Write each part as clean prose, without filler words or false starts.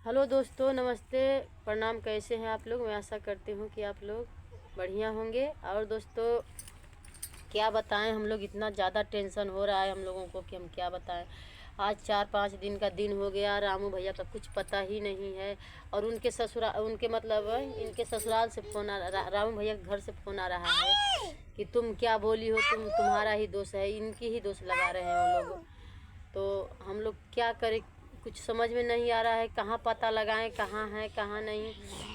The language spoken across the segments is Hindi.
हेलो दोस्तों, नमस्ते, प्रणाम। कैसे हैं आप लोग? मैं आशा करती हूँ कि आप लोग बढ़िया होंगे। और दोस्तों, क्या बताएं, हम लोग इतना ज़्यादा टेंशन हो रहा है हम लोगों को कि हम क्या बताएं। आज 4-5 दिन का दिन हो गया, रामू भैया का कुछ पता ही नहीं है। और उनके ससुराल, उनके मतलब इनके ससुराल से फ़ोन रामू भैया के घर से फ़ोन आ रहा है कि तुम क्या बोली हो, तुम्हारा ही दोष है। इनकी ही दोष लगा रहे हैं वो लोग। तो हम लोग क्या करें, कुछ समझ में नहीं आ रहा है। कहाँ पता लगाएं, कहाँ है कहाँ नहीं।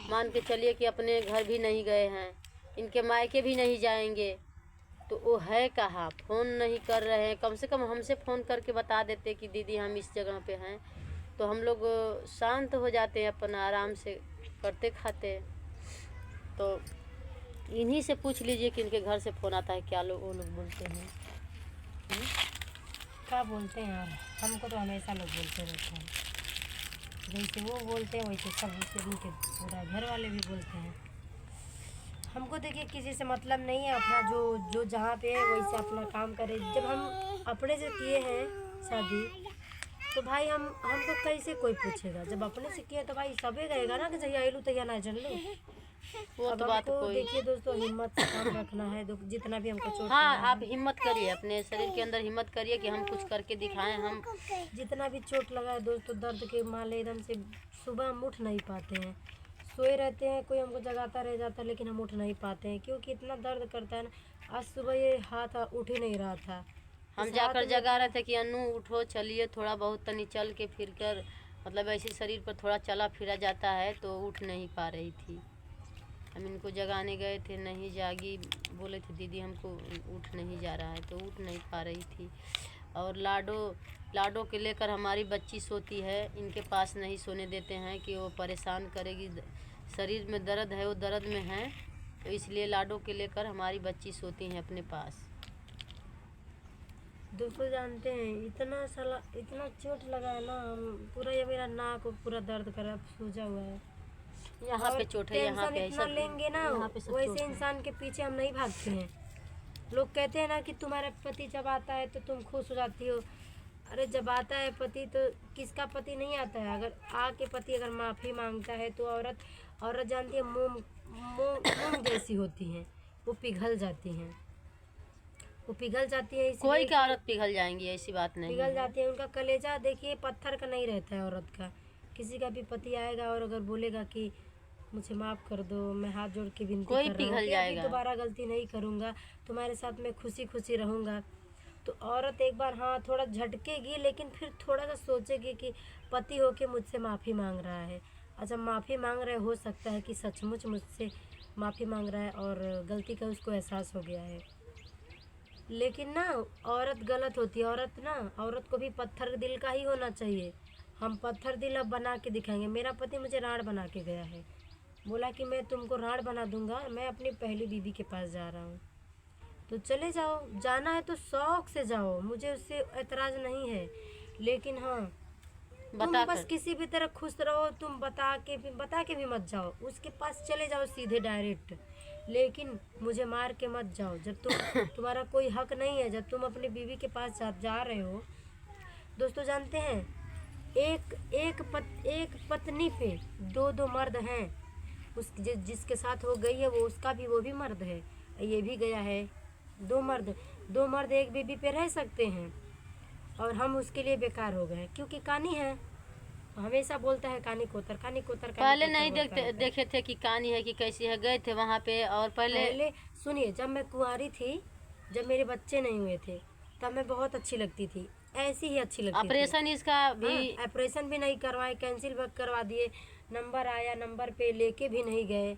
मान के चलिए कि अपने घर भी नहीं गए हैं, इनके मायके भी नहीं जाएंगे, तो वो है कहाँ? फ़ोन नहीं कर रहे हैं। कम से कम हमसे फ़ोन करके बता देते कि दीदी हम इस जगह पे हैं, तो हम लोग शांत हो जाते हैं, अपना आराम से करते खाते। तो इन्हीं से पूछ लीजिए कि इनके घर से फ़ोन आता है, क्या लोग वो लोग बोलते हैं। क्या बोलते हैं यार, हमको तो हमेशा लोग बोलते रहते हैं। जैसे वो बोलते हैं वैसे सब उनके पूरा घर वाले भी बोलते हैं। हमको देखिए किसी से मतलब नहीं है, अपना जो जो जहाँ पे है वैसे अपना काम करे। जब हम अपने से किए हैं शादी, तो भाई हमको कैसे कोई पूछेगा? जब अपने से किए तो भाई सबे रहेगा ना कि जहिया आलू तहिया ना जल लो। वो अब तो बात हमको कोई। देखिए दोस्तों, हिम्मत से काम रखना है। जितना भी हमको चोट हाँ, लगा आप है, हिम्मत करिए, अपने शरीर के अंदर हिम्मत करिए कि हम कुछ करके दिखाएं। हम जितना भी चोट लगा है दोस्तों, दर्द के माले एकदम से सुबह हम उठ नहीं पाते हैं। सोए रहते हैं, कोई हमको जगाता रह जाता है, लेकिन हम उठ नहीं पाते हैं क्योंकि इतना दर्द करता है ना। आज सुबह ये हाथ उठ ही नहीं रहा था। हम इस हाथ जाकर में जगा रहे थे कि अनु उठो, चलिए थोड़ा बहुत तनी चल के फिर कर, मतलब ऐसे शरीर पर थोड़ा चला फिरा जाता है, तो उठ नहीं पा रही थी। हम इनको जगाने गए थे, नहीं जागी। बोले थे दीदी हमको उठ नहीं जा रहा है, तो उठ नहीं पा रही थी। और लाडो के लेकर हमारी बच्ची सोती है, इनके पास नहीं सोने देते हैं कि वो परेशान करेगी। शरीर में दर्द है, वो दर्द में है, तो इसलिए लाडो के लेकर हमारी बच्ची सोती हैं अपने पास। दोस्तों जानते हैं, इतना चोट लगा है ना, हम पूरा ये मेरा नाक पूरा दर्द कर रहा है, सूजा हुआ है। यहाँ और पे चोट है, यहाँ टेंशन पे इतना ऐसा, लेंगे ना, यहाँ पे सब चोट वैसे है। इंसान के पीछे हम नहीं भागते हैं। लोग कहते हैं ना कि तुम्हारा पति जब आता है तो तुम खुश हो जाती हो। अरे जब आता है पति तो किसका पति नहीं आता है? अगर आके पति अगर माफ़ी मांगता है तो औरत जानती है, मोम जैसी होती हैं, वो पिघल जाती हैं। वो पिघल जाती है कोई इसलिए का कि औरत पिघल जाएंगी, ऐसी बात नहीं पिघल है। जाती है। उनका कलेजा देखिए पत्थर का नहीं रहता है औरत का। किसी का भी पति आएगा और अगर बोलेगा कि मुझे माफ़ कर दो, मैं हाथ जोड़ के विनती कोई कर रहा हूँ पिघल कि अभी जाएगा। दोबारा गलती नहीं करूँगा, तुम्हारे साथ मैं खुशी खुशी रहूँगा, तो औरत एक बार हाँ थोड़ा झटकेगी, लेकिन फिर थोड़ा सा सोचेगी कि पति होके मुझसे माफ़ी मांग रहा है। अच्छा, माफ़ी मांग रहे, हो सकता है कि सचमुच मुझसे माफ़ी मांग रहा है और गलती का उसको एहसास हो गया है। लेकिन ना, औरत गलत होती है। औरत को भी पत्थर दिल का ही होना चाहिए। हम पत्थर दिल अब बना के दिखाएंगे। मेरा पति मुझे राड़ बना के गया है, बोला कि मैं तुमको राड़ बना दूंगा, मैं अपनी पहली बीवी के पास जा रहा हूँ, तो चले जाओ, जाना है तो शौक से जाओ, मुझे उससे एतराज़ नहीं है। लेकिन हाँ, तुम बस बताकर। किसी भी तरह खुश रहो। तुम बता के भी मत जाओ, उसके पास चले जाओ सीधे डायरेक्ट, लेकिन मुझे मार के मत जाओ। जब तुम्हारा कोई हक नहीं है, जब तुम अपनी बीवी के पास जा रहे हो। दोस्तों जानते हैं, एक पत्नी पे दो दो मर्द हैं। जिसके साथ वो गई है वो भी मर्द है, ये भी गया है। दो मर्द एक बीवी पे रह सकते हैं, और हम उसके लिए बेकार हो गए क्योंकि कानी है। हमेशा बोलता है कानी कोतर, कानी कोतर, पहले नहीं देखे थे कि कहानी है कि कैसी है, गए थे वहाँ पे। और पहले सुनिए, जब मैं कुंवारी थी, जब मेरे बच्चे नहीं हुए थे, तब मैं बहुत अच्छी लगती थी, ऐसी ही अच्छी लगती थी। ऑपरेशन इसका भी ऑपरेशन भी नहीं करवाए, कैंसिल करवा दिए। नंबर आया, नंबर पे लेके भी नहीं गए।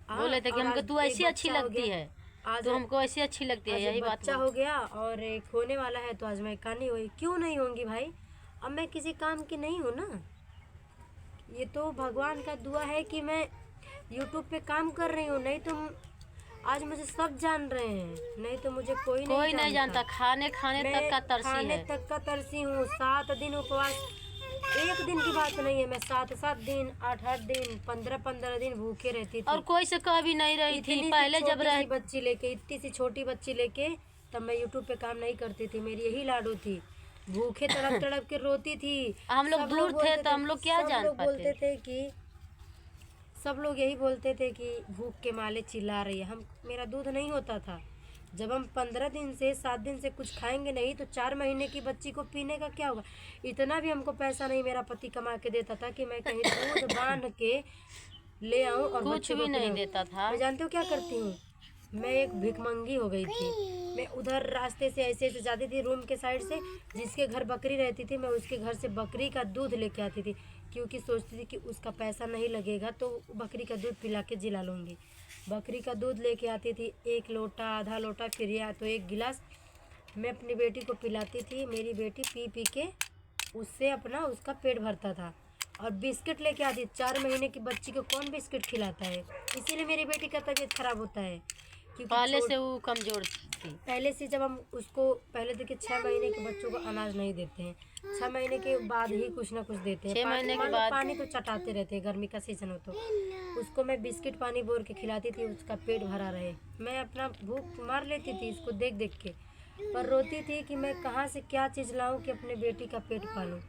बोले थे कि और हमको आज तू एक ऐसी अच्छी बच्चा हो लगती गया। है, आज तो हमको ऐसी अच्छी लगती है, आज एक यही बात बच्चा बोल। हो गया और एक होने वाला है, तो आज मैं कानी हुई। क्यों नहीं होंगी भाई? अब मैं किसी काम की नहीं हूँ ना। ये तो भगवान का दुआ है कि मैं यूट्यूब पे काम कर रही हूँ, नहीं तो आज मुझे सब जान रहे हैं, नहीं तो मुझे कोई नहीं जानता। खाने मैं तक का तरसी खाने है। तक का तरसी हूँ। 7 दिन उपवास, एक दिन की बात नहीं है, मैं 7-7 दिन, 8-8 दिन, 15-15 दिन भूखे रहती और थी। कोई से कभी नहीं रही थी पहले जब रह। इतनी सी छोटी बच्ची लेके तब मैं यूट्यूब पे काम नहीं करती थी। मेरी यही लाडो थी। भूखे तड़प तड़प के रोती थी। हम लोग सब दूर थे बोलते तो हम लोग क्या सब जान लोग पाते। बोलते थे कि सब लोग यही बोलते थे कि भूख के मारे चिल्ला रही है। हम मेरा दूध नहीं होता था। जब हम 15 दिन से 7 दिन से कुछ खाएंगे नहीं तो 4 महीने की बच्ची को पीने का क्या होगा। इतना भी हमको पैसा नहीं मेरा पति कमा के देता था कि मैं कहीं दूध बांध के ले आऊं और कुछ बच्चे भी को नहीं पिलाऊं। देता था। मैं जानते हो क्या करती हूँ, मैं एक भिखमंगी हो गई थी। मैं उधर रास्ते से ऐसे ऐसे जाती थी रूम के साइड से, जिसके घर बकरी रहती थी मैं उसके घर से बकरी का दूध लेके आती थी, क्योंकि सोचती थी कि उसका पैसा नहीं लगेगा तो बकरी का दूध पिला के जिला लूँगी। बकरी का दूध लेके आती थी, 1 लोटा, आधा लोटा, फिर या तो 1 गिलास मैं अपनी बेटी को पिलाती थी। मेरी बेटी पी पी के उससे अपना उसका पेट भरता था। और बिस्किट लेके आती। 4 महीने की बच्ची को कौन बिस्किट खिलाता है। इसीलिए मेरी बेटी का तबीयत खराब होता है, क्योंकि पहले से वो कमजोर थी। पहले से जब हम उसको पहले देखिए 6 महीने के बच्चों को अनाज नहीं देते हैं, 6 महीने के बाद ही कुछ ना कुछ देते हैं। 6 महीने के मान लो बाद पानी तो चटाते रहते हैं, गर्मी का सीजन हो तो उसको मैं बिस्किट पानी बोर के खिलाती थी, उसका पेट भरा रहे। मैं अपना भूख मार लेती थी इसको देख देख के, पर रोती थी कि मैं कहाँ से क्या चीज़ लाऊं कि अपने बेटी का पेट पालूं।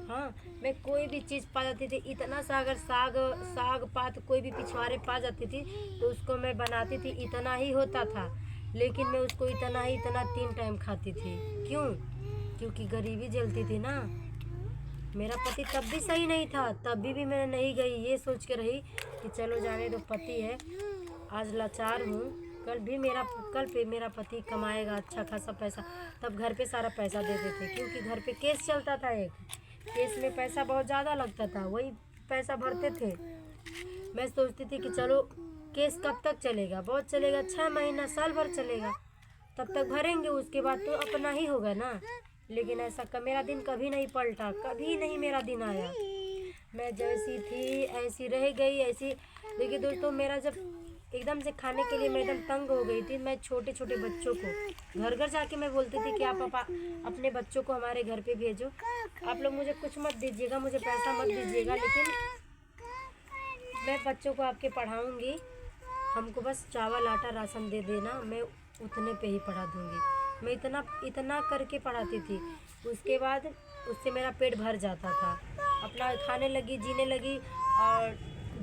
हाँ, मैं कोई भी चीज़ पा जाती थी, इतना सा अगर साग पात कोई भी पिछवाड़े पा जाती थी तो उसको मैं बनाती थी। इतना ही होता था, लेकिन मैं उसको इतना 3 टाइम खाती थी। क्यों? क्योंकि गरीबी जलती थी ना। मेरा पति तब भी सही नहीं था, तभी भी मैं नहीं गई, ये सोच के रही कि चलो जाने दो, पति है, आज लाचार हूँ, कल पे मेरा पति कमाएगा अच्छा खासा पैसा, तब घर पे सारा पैसा दे देते। क्योंकि घर पे केस चलता था, एक केस में पैसा बहुत ज़्यादा लगता था, वही पैसा भरते थे। मैं सोचती थी कि चलो केस कब तक चलेगा, बहुत चलेगा, 6 महीना साल भर चलेगा, तब तक भरेंगे, उसके बाद तो अपना ही होगा ना। लेकिन ऐसा मेरा दिन कभी नहीं पलटा, कभी नहीं मेरा दिन आया। मैं जैसी थी ऐसी रह गई, ऐसी। देखिए दोस्तों, मेरा जब एकदम से खाने के लिए मैं एकदम तंग हो गई थी, मैं छोटे छोटे बच्चों को घर घर जाके मैं बोलती थी कि आप पापा अपने बच्चों को हमारे घर पे भेजो, आप लोग मुझे कुछ मत दीजिएगा, मुझे पैसा मत दीजिएगा, लेकिन मैं बच्चों को आपके पढ़ाऊँगी, हमको बस चावल आटा राशन दे देना, मैं उतने पे ही पढ़ा दूँगी। मैं इतना करके पढ़ाती थी। उसके बाद उससे मेरा पेट भर जाता था, अपना खाने लगी, जीने लगी, और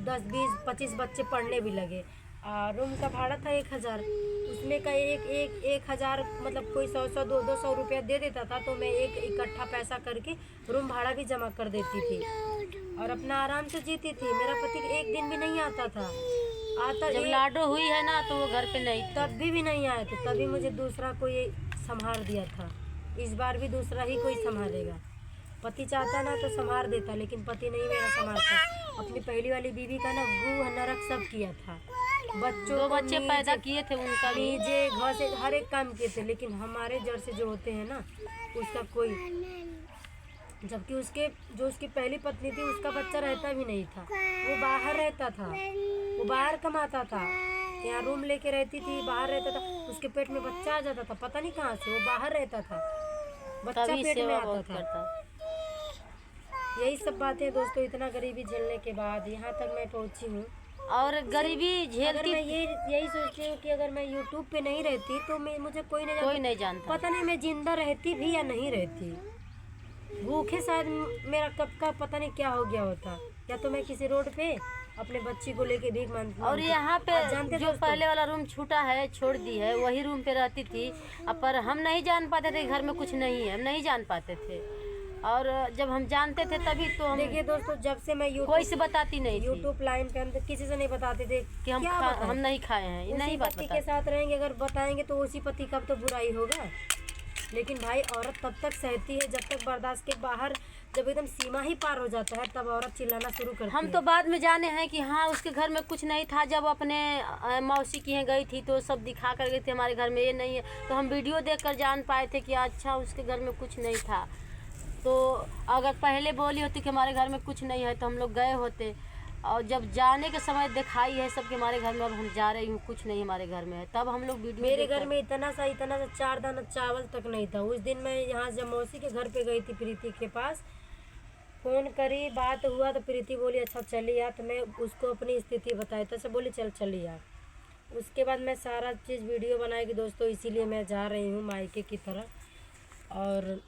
10 20 25 बच्चे पढ़ने भी लगे। रूम का भाड़ा था 1000, उसमें का 1000 मतलब कोई 100 200 रुपया दे देता था, तो मैं एक इकट्ठा पैसा करके रूम भाड़ा भी जमा कर देती थी और अपना आराम से जीती थी। मेरा पति एक दिन भी नहीं आता था। जब लाडो हुई है ना तो वो घर पे नहीं थे। तब भी नहीं आए थे, तभी मुझे दूसरा कोई संभाल दिया था। इस बार भी दूसरा ही कोई संभालेगा। पति चाहता ना तो संभाल देता, लेकिन पति नहीं मेरा संभालता। अपनी पहली वाली बीवी का ना गू नरक सब किया था। बच्चों 2 बच्चे पैदा किए थे, उनका भी नीचे घर से हर एक काम किए थे, लेकिन हमारे जड़ से जो होते हैं ना उसका कोई, जबकि उसकी पहली पत्नी थी उसका बच्चा रहता भी नहीं था, वो बाहर रहता था, वो बाहर कमाता था, यहाँ रूम लेके रहती थी, बाहर रहता था, उसके पेट में बच्चा आ जाता था, पता नहीं कहाँ से, वो बाहर रहता था, बच्चा पेट में आता था। यही सब बातें दोस्तों, इतना गरीबी झेलने के बाद यहाँ तक मैं पहुँची हूँ। और गरीबी झेलती, मैं यही सोचती हूँ कि अगर मैं यूट्यूब पे नहीं रहती तो मुझे कोई नहीं जानता। पता नहीं मैं जिंदा रहती भी या नहीं रहती। भूखे शायद मेरा कब का पता नहीं क्या हो गया होता, या तो मैं किसी रोड पे अपने बच्ची को लेके भीख मांगती। और यहाँ पे जो पहले वाला रूम छूटा है, छोड़ दी है, वही रूम पे रहती थी। पर हम नहीं जान पाते थे घर में कुछ नहीं है, हम नहीं जान पाते थे। और जब हम जानते थे तभी तो हम, देखिए दोस्तों, जब से मैं कोई से बताती नहीं थी। यूट्यूब लाइन पे हम तो किसी से नहीं बताते थे कि हम नहीं खाए हैं, ये नहीं पति के साथ रहेंगे, अगर बताएंगे तो उसी पति का तो बुराई होगा। लेकिन भाई औरत तब तक सहती है जब तक बर्दाश्त के बाहर, जब एकदम सीमा ही पार हो जाता है तब औरत चिल्लाना शुरू करती है। हम तो बाद में जाने हैं कि हाँ उसके घर में कुछ नहीं था। जब अपने मौसी की यहाँ गई थी तो सब दिखा कर गई थी हमारे घर में ये नहीं है, तो हम वीडियो देखकर जान पाए थे कि अच्छा उसके घर में कुछ नहीं था। तो अगर पहले बोली होती कि हमारे घर में कुछ नहीं है तो हम लोग गए होते। और जब जाने के समय दिखाई है सबके हमारे घर में, अब हम जा रही हूँ, कुछ नहीं हमारे घर में है, तब हम लोग वीडियो। मेरे घर में इतना सा 4 दाना चावल तक नहीं था। उस दिन मैं यहाँ जब मौसी के घर पे गई थी प्रीति के पास, फ़ोन करी, बात हुआ तो प्रीति बोली अच्छा चली आ, तो मैं उसको अपनी स्थिति बताई तो सब बोली चली आ। उसके बाद मैं सारा चीज़ वीडियो बनाएगी दोस्तों, इसीलिए मैं जा रही हूँ मायके की तरफ। और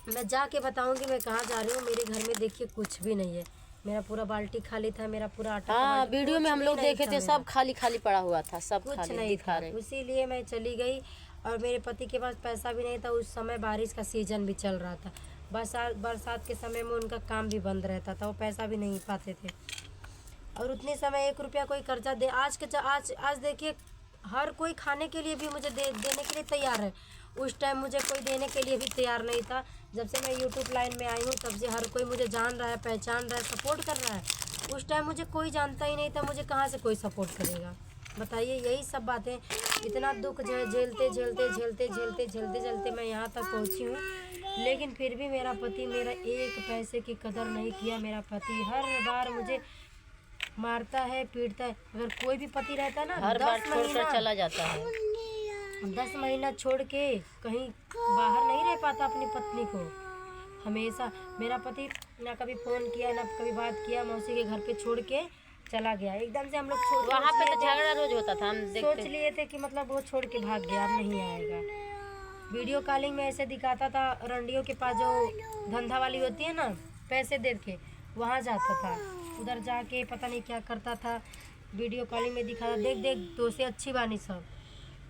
मैं जाके बताऊंगी मैं कहाँ जा रही हूँ। मेरे घर में देखिए कुछ भी नहीं है, मेरा पूरा बाल्टी खाली था, मेरा पूरा आटा का हाँ, बाल्टी, वीडियो में कुछ हम भी लोग नहीं देखे था थे, मेरा, सब खाली खाली पड़ा हुआ था, सब कुछ खाली नहीं दिखा था। रहे। इसीलिए मैं चली गई और मेरे पति के पास पैसा भी नहीं था। उस समय बारिश का सीजन भी चल रहा था, बरसात के समय में उनका काम भी बंद रहता था, वो पैसा भी नहीं पाते थे। और उतने समय 1 रुपया कोई कर्जा दे, आज देखिए हर कोई खाने के लिए भी मुझे देने के लिए तैयार है। उस टाइम मुझे कोई देने के लिए भी तैयार नहीं था। जब से मैं यूट्यूब लाइन में आई हूँ तब से हर कोई मुझे जान रहा है, पहचान रहा है, सपोर्ट कर रहा है। उस टाइम मुझे कोई जानता ही नहीं था, मुझे कहाँ से कोई सपोर्ट करेगा बताइए। यही सब बातें, इतना दुख झेलते मैं यहाँ तक पहुँची हूँ। लेकिन फिर भी मेरा पति मेरा एक पैसे की कदर नहीं किया। मेरा पति हर बार मुझे मारता है, पीटता है। अगर कोई भी पति रहता है ना, हर बार छोड़कर चला जाता है। 10 महीना छोड़ के कहीं बाहर नहीं रह पाता अपनी पत्नी को। हमेशा मेरा पति ना कभी फ़ोन किया ना कभी बात किया, मौसी के घर पे छोड़ के चला गया। एकदम से हम लोग वहाँ पे तो झगड़ा रोज होता था, हम सोच लिए थे कि मतलब वो छोड़ के भाग गया, अब नहीं आएगा। वीडियो कॉलिंग में ऐसे दिखाता था, रंडियों के पास जो धंधा वाली होती है ना, पैसे दे के वहाँ जाता था, उधर जाके पता नहीं क्या करता था। वीडियो कॉलिंग में दिखाता, देख तो से अच्छी बानी सब,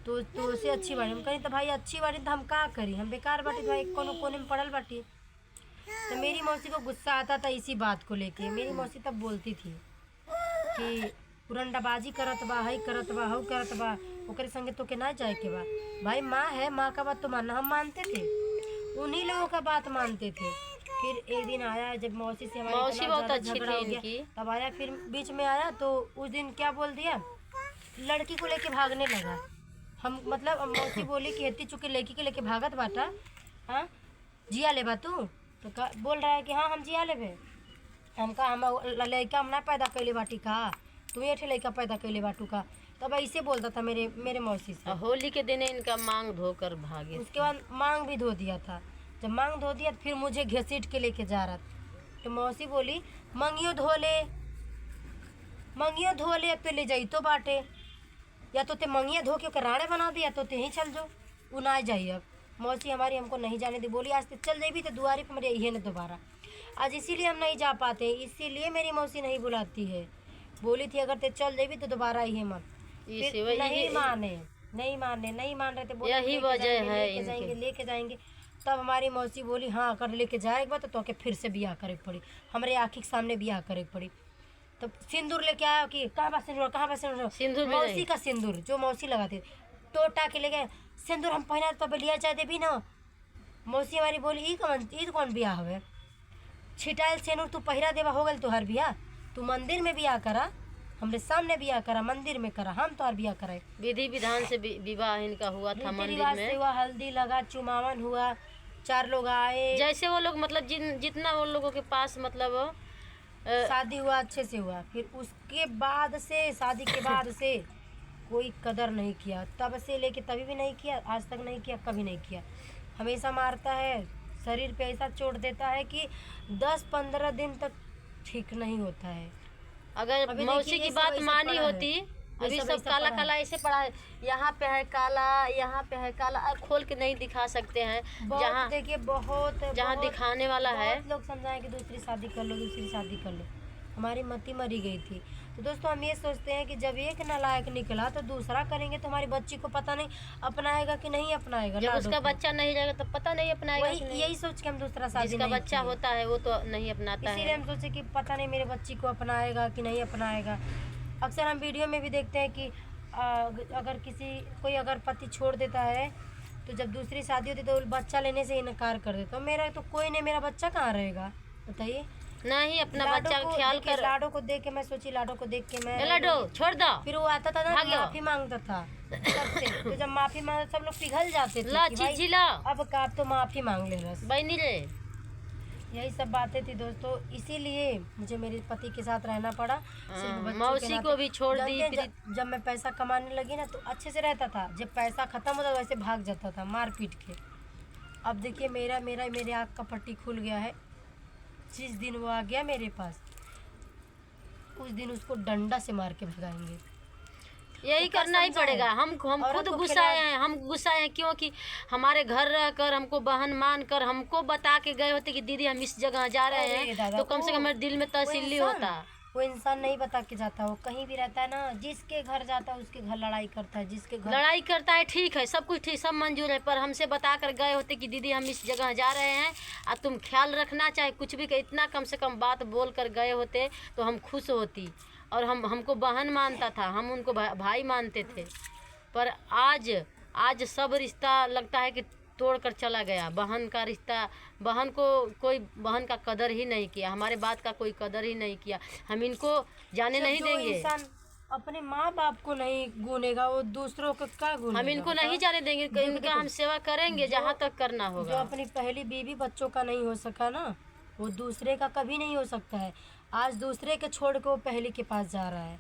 तो से अच्छी बानी। हम कहीं तो भाई अच्छी बानी तो हम का करी, हम बेकार बाटी भाई, कोने में पड़ल बाटी। तो मेरी मौसी को गुस्सा आता था इसी बात को लेके। मेरी मौसी तब बोलती थी कि पुरंडाबाजी करत बा, हई करत बा, हऊ करत बा, ओकरे संगे तो के ना जाए के बा। भाई माँ है, माँ का बात तो मानना, हम मानते थे, उन्हीं लोगों का बात मानते थे। फिर एक दिन आया जब मौसी से हमारी मौसी बहुत अच्छी झगड़ा थी हो गया, इनकी। तब आया, फिर बीच में आया तो उस दिन क्या बोल दिया, लड़की को लेके भागने लगा। हम मतलब मौसी बोली कि इतनी चुकी लड़की के लेके भागत बाटा, हाँ जिया ले बा तू, तो बोल रहा है कि हाँ हम जिया लेबे। हम कहा हम लड़का हम ना पैदा कैले बाटी का, तुम्हें एक लड़का पैदा कैले बाटू का। तब ऐसे बोलता था मेरे मौसी से। होली के दिन इनका मांग धोकर भागे। उसके बाद मांग भी धो दिया था। जब मांग धो दिया फिर मुझे घसीट के लेके जा रहा था। तो मौसी बोली मंगियो धो ले, अब तो ले जाई तो बाटे, या तो ते मंगिया धो के राड़े बना दिया तो ते ही चल जो, वो ना जाइए। अब मौसी हमारी हमको नहीं जाने दी, बोली आज तो चल जाइए तो दुआरी पर मेरे यही न दोबारा। आज इसीलिए हम नहीं जा पाते, इसीलिए मेरी मौसी नहीं बुलाती है। बोली थी अगर ते चल जाइए तो दोबारा ही मत। नहीं मान रहे थे। यही वजह है लेके जाएंगे। तब हमारी मौसी बोली हाँ अगर लेके जाएगा तो के फिर से ब्याह करे पड़ी, हमारे आँखी के सामने ब्याह करे पड़ी। तब सिंदूर लेके आया कि कहाँ बा सिंदूर, सिंदूर मौसी का सिंदूर जो मौसी लगाती टोटा के ले गए। सिंदूर हम पहना तो लिया चाहते भी ना। मौसी हमारी बोली ई कौन ब्याह हवे, छिटाइल सिंदूर तू पहिरा देवा हो गल तुहार ब्याह, तू मंदिर में ब्याह करा, हमरे सामने ब्याह करा, मंदिर में करा, हम तो और ब्याह कराए। विधि विधान से विवाह इनका हुआ था मंदिर में। हुआ, हल्दी लगा, चुमावन हुआ, 4 लोग आए, जैसे वो लोग मतलब जितना वो लोगों के पास मतलब शादी हुआ अच्छे से हुआ। फिर उसके बाद से शादी के बाद से कोई कदर नहीं किया, तब से लेके तभी भी नहीं किया, आज तक नहीं किया, कभी नहीं किया। हमेशा मारता है, शरीर पे ऐसा चोट देता है कि 10-15 दिन तक ठीक नहीं होता है। अगर मौसी की बात मानी होती, अभी सब काला काला ऐसे पड़ा है, यहाँ पे है काला, यहाँ पे है काला, खोल के नहीं दिखा सकते हैं। जहाँ देखिए बहुत जहाँ दिखाने वाला है, लोग समझाएं कि दूसरी शादी कर लो। हमारी मती मरी गई थी। तो दोस्तों हम ये सोचते हैं कि जब एक नालायक निकला तो दूसरा करेंगे तो हमारी बच्ची को पता नहीं अपनाएगा कि नहीं अपनाएगा। जब उसका बच्चा नहीं जाएगा तो पता नहीं अपनाएगा। यही सोच के हम दूसरा शादी, जिसका बच्चा होता है वो तो नहीं अपनाता है। इसीलिए हम सोचे कि पता नहीं मेरे बच्ची को अपनाएगा कि नहीं अपनाएगा। अक्सर हम वीडियो में भी देखते हैं कि अगर कोई अगर पति छोड़ देता है तो जब दूसरी शादी होती है तो बच्चा लेने से इनकार कर देता। मेरा तो कोई नहीं, मेरा बच्चा कहाँ रहेगा बताइए। नहीं अपना बच्चा का ख्याल कर। लाडो को देख के मैं सोची, लाडो को देख के मैं लाडो छोड़ दो। फिर वो आता था ना माफी मांगता था सबसे, तो जब माफी मांग सब लोग पिघल जाते थे अब तो माफी मांग ले बहनी रे। यही सब बातें थी दोस्तों, इसीलिए मुझे मेरे पति के साथ रहना पड़ा। मौसी को भी छोड़ दी। जब मैं पैसा कमाने लगी ना तो अच्छे से रहता था, जब पैसा खत्म होता वैसे भाग जाता था मार पीट के। अब देखिए मेरे आँख का पट्टी खुल गया है। जिस दिन वो आ गया मेरे पास उस दिन उसको डंडा से मार के भगाएंगे। यही तो क्या करना ही समझा है? पड़ेगा। हम औरत खुद को गुस्साए हैं, हम गुस्साए हैं क्योंकि हमारे घर रहकर हमको बहन मान कर हमको बता के गए होते कि दीदी हम इस जगह जा रहे अरे हैं, दादा, तो कम से कम मेरे दिल में तसल्ली होता। वो इंसान नहीं बता के जाता, वो कहीं भी रहता है ना, जिसके घर जाता है उसके घर लड़ाई करता है, जिसके घर लड़ाई करता है, ठीक है, सब कुछ ठीक, सब मंजूर है, पर हमसे बता कर गए होते कि दीदी हम इस जगह जा रहे हैं और तुम ख्याल रखना, चाहे कुछ भी, इतना कम से कम बात बोल कर गए होते तो हम खुश होती। और हमको बहन मानता था, हम उनको भाई मानते थे। पर आज सब रिश्ता लगता है कि तोड़ कर चला गया। बहन का रिश्ता, बहन को कोई बहन का कदर ही नहीं किया, हमारे बात का कोई कदर ही नहीं किया। हम इनको जाने नहीं जो देंगे। इंसान अपने माँ बाप को नहीं गुनेगा, वो दूसरों को क्या गुनेगा? हम इनको नहीं जाने देंगे, इनका हम सेवा करेंगे जहाँ तक करना जो होगा। अपनी पहली बीवी बच्चों का नहीं हो सका ना, वो दूसरे का कभी नहीं हो सकता है। आज दूसरे के छोड़ के वो पहली के पास जा रहा है।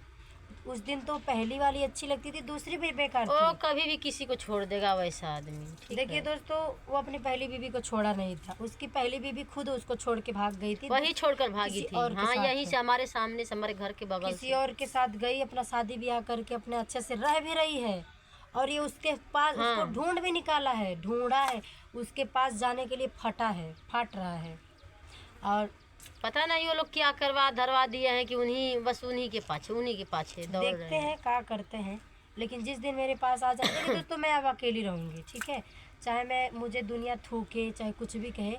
उस दिन तो पहली वाली अच्छी लगती थी, दूसरी भी बेकार वो थी। कभी भी किसी को छोड़ देगा वैसा आदमी, ठीक देखिए है? दोस्तों, वो अपनी पहली बीवी को छोड़ा नहीं था, उसकी पहली बीवी खुद उसको छोड़ के भाग गई थी, वही छोड़कर भागी किसी थी। और के हाँ, साथ यहीं से हमारे सामने से, हमारे घर के बगल किसी से। और के साथ गई, अपना शादी ब्याह करके अपने अच्छे से रह भी रही है। और ये उसके पास हाँ। उसको ढूंढ भी निकाला है, ढूंढा है, उसके पास जाने के लिए फट रहा है। और पता नहीं वो लोग क्या करवा धरवा दिए हैं कि बस उन्हीं के पाछे दौड़ रहे देखते हैं। हैं क्या करते हैं। लेकिन जिस दिन मेरे पास आ जाए, देखिए दोस्तों, मैं अब अकेली रहूँगी, ठीक है? चाहे मुझे दुनिया थूके, चाहे कुछ भी कहे,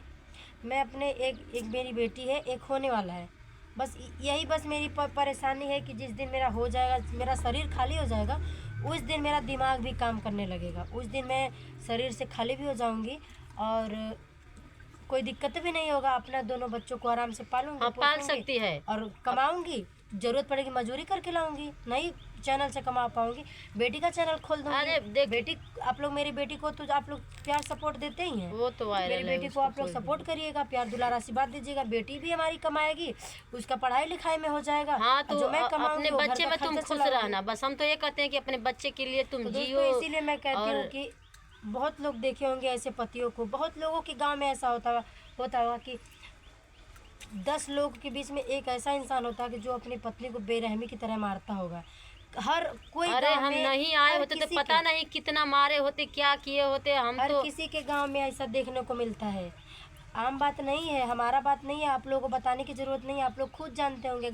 मैं अपने एक मेरी बेटी है, एक होने वाला है। बस यही बस मेरी परेशानी है कि जिस दिन मेरा हो जाएगा, मेरा शरीर खाली हो जाएगा, उस दिन मेरा दिमाग भी काम करने लगेगा। उस दिन मैं शरीर से खाली भी हो जाऊंगी और कोई दिक्कत भी नहीं होगा। अपना दोनों बच्चों को आराम से पालूंगी, हाँ, पाल पोसूंगी सकती है। और कमाऊंगी। जरूरत पड़ेगी मजदूरी करके लाऊंगी, नहीं चैनल से कमा पाऊंगी, बेटी का चैनल खोल दूंगी। अरे देख, बेटी, आप लोग मेरी बेटी को तो आप लोग प्यार सपोर्ट देते ही हैं। वो तो वायरल मेरी है, बेटी को उसको आप लोग कोई सपोर्ट करिएगा, प्यार दुलार आशीर्वाद दीजिएगा। बेटी भी हमारी कमाएगी, उसका पढ़ाई लिखाई में हो जाएगा। हाँ, और तो जो मैं कमाऊंगी अपने वो घर बच्चे का में तुम खर्चा खुश चलाऊंगी। रहना, बस हम तो ये कहते हैं कि अपने बच्चे के लिए तुम तो जियो। दोस्तों, इसीलिए मैं कहती हूँ और कि बहुत लोग देखे होंगे ऐसे पतियों को, बहुत लोगों के गांव में ऐसा होता होगा कि 10 लोग के बीच में एक ऐसा इंसान होता है कि जो अपनी पत्नी को बेरहमी की तरह मारता होगा। हर कोई अरे गांव हम में, नहीं आए हर होते तो किसी पता के- नहीं कितना मारे होते, क्या किए होते। हम हर तो किसी के गांव में ऐसा देखने को मिलता है। आम बात नहीं है, हमारा बात नहीं है, आप लोगों को बताने की ज़रूरत नहीं है, आप लोग खुद जानते होंगे।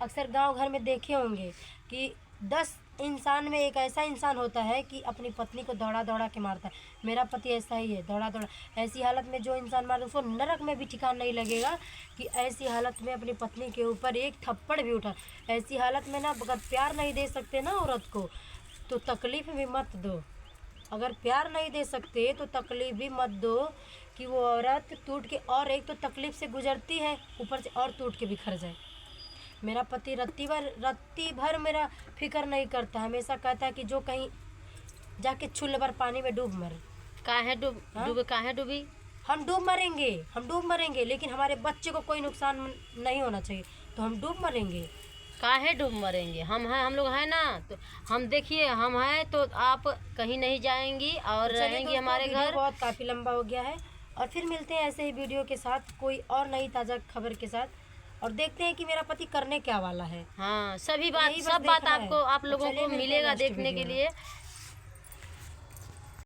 अक्सर गांव घर में देखे होंगे कि 10 इंसान में एक ऐसा इंसान होता है कि अपनी पत्नी को दौड़ा दौड़ा के मारता है। मेरा पति ऐसा ही है, दौड़ा दौड़ा। ऐसी हालत में जो इंसान मारे उसको नरक में भी ठिकाना नहीं लगेगा कि ऐसी हालत में अपनी पत्नी के ऊपर एक थप्पड़ भी उठा। ऐसी हालत में ना, अगर प्यार नहीं दे सकते ना औरत को, तो तकलीफ भी मत दो। अगर प्यार नहीं दे सकते तो तकलीफ भी मत दो कि वो औरत टूट के, और एक तो तकलीफ से गुजरती है, ऊपर से और टूट के बिखर जाए। मेरा पति रत्ती भर मेरा फिक्र नहीं करता, हमेशा कहता है कि जो कहीं जाके छुल्ल भर पानी में डूब मरे। काहे डूबे, काहे डूबी? हम डूब मरेंगे, लेकिन हमारे बच्चे को कोई नुकसान नहीं होना चाहिए, तो हम डूब मरेंगे। काहे डूब मरेंगे? हम हैं, हम लोग हैं ना, तो हम देखिए, हम हैं तो आप कहीं नहीं जाएंगी और चलिए रहेंगी दोस्तों, हमारे वीडियो घर। बहुत काफ़ी लंबा हो गया है, और फिर मिलते हैं ऐसे ही वीडियो के साथ कोई और नई ताज़ा खबर के साथ, और देखते हैं कि मेरा पति करने क्या वाला है। हाँ, सभी यही बात, बस सब बात देखना है। आपको, आप लोगों चलिए को मिलते हैं मिलेगा नेक्स्ट देखने के वीडियो में। लिए।